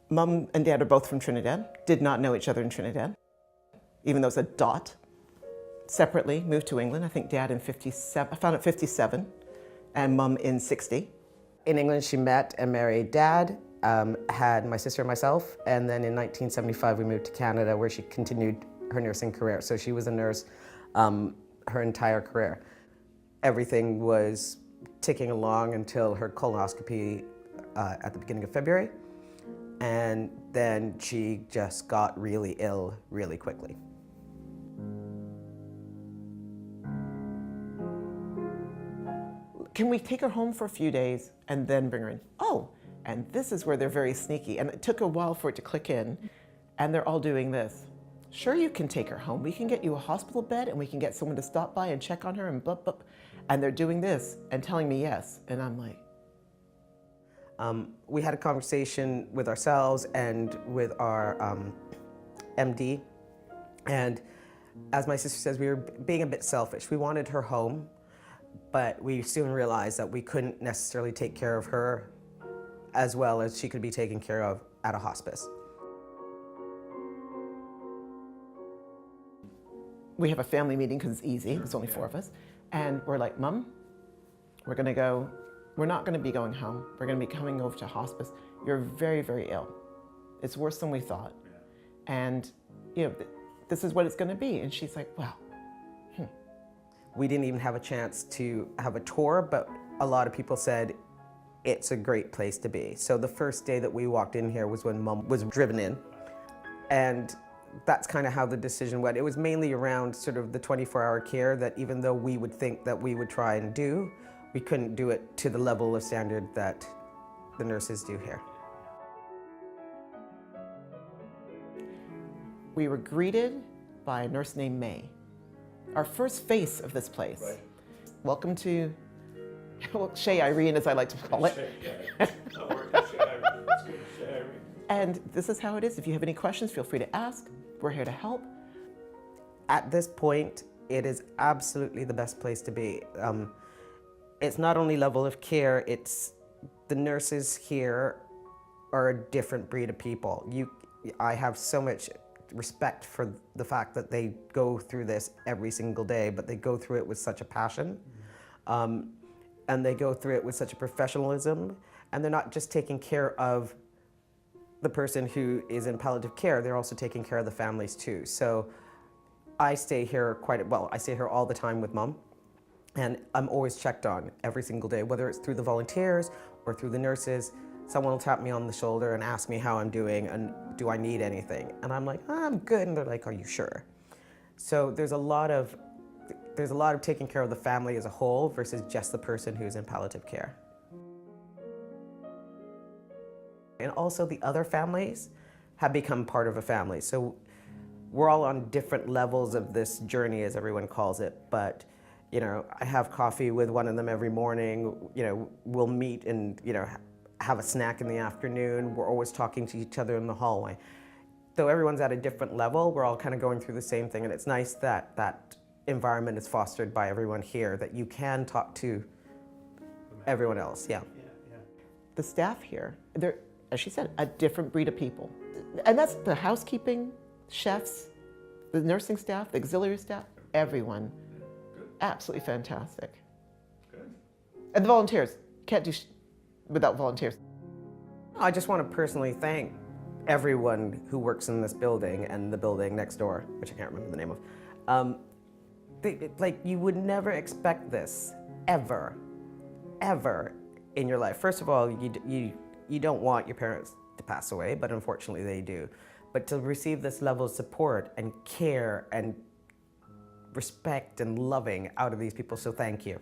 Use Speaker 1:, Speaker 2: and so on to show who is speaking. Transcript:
Speaker 1: Mom and Dad are both from Trinidad, did not know each other in Trinidad, even though it's a dot. Separately, moved to England, I think Dad in 57, I found it 57, and Mom in 60.
Speaker 2: In England, she met and married Dad, had my sister and myself, and then in 1975 we moved to Canada where she continued her nursing career. So she was a nurse her entire career. Everything was ticking along until her colonoscopy at the beginning of February, and then she just got really ill really quickly.
Speaker 1: Can we take her home for a few days and then bring her in? Oh, and this is where they're very sneaky. And it took a while for it to click in. And they're all doing this. Sure, you can take her home. We can get you a hospital bed and we can get someone to stop by and check on her and blah, blah. And they're doing this and telling me yes. And I'm like.
Speaker 2: We had a conversation with ourselves and with our MD. And as my sister says, we were being a bit selfish. We wanted her home, but we soon realized that we couldn't necessarily take care of her as well as she could be taken care of at a hospice.
Speaker 1: We have a family meeting because it's easy, there's only 4 of us. And we're like, Mom, we're not gonna be going home. We're gonna be coming over to hospice. You're very, very ill. It's worse than we thought. And this is what it's gonna be. And she's like, well,
Speaker 2: We didn't even have a chance to have a tour, but a lot of people said it's a great place to be. So the first day that we walked in here was when Mom was driven in. And that's kind of how the decision went. It was mainly around sort of the 24-hour care that even though we would think that we would try and do, we couldn't do it to the level of standard that the nurses do here.
Speaker 1: We were greeted by a nurse named May. Our first face of this place. Right. Welcome to, well, Shea Irene, as I like to call it. And this is how it is. If you have any questions, feel free to ask. We're here to help.
Speaker 2: At this point, it is absolutely the best place to be. It's not only level of care, it's the nurses here are a different breed of people. I have so much respect for the fact that they go through this every single day, but they go through it with such a passion. And they go through it with such a professionalism, and they're not just taking care of the person who is in palliative care, they're also taking care of the families too. So I stay here I stay here all the time with Mom, and I'm always checked on every single day, whether it's through the volunteers or through the nurses. Someone will tap me on the shoulder and ask me how I'm doing and do I need anything? And I'm like, I'm good. And they're like, are you sure? So there's a lot of taking care of the family as a whole versus just the person who's in palliative care. And also the other families have become part of a family. So we're all on different levels of this journey, as everyone calls it. But, I have coffee with one of them every morning. We'll meet and, have a snack in the afternoon. We're always talking to each other in the hallway. Though everyone's at a different level, we're all kind of going through the same thing. And it's nice that that environment is fostered by everyone here, that you can talk to everyone else, yeah.
Speaker 1: The staff here, they're, as she said, a different breed of people. And that's the housekeeping, chefs, the nursing staff, the auxiliary staff, everyone. Good. Absolutely fantastic. Good. And the volunteers, can't do without volunteers.
Speaker 2: I just want to personally thank everyone who works in this building and the building next door, which I can't remember the name of. You would never expect this, ever in your life. First of all, you don't want your parents to pass away, but unfortunately they do. But to receive this level of support and care and respect and loving out of these people, so thank you.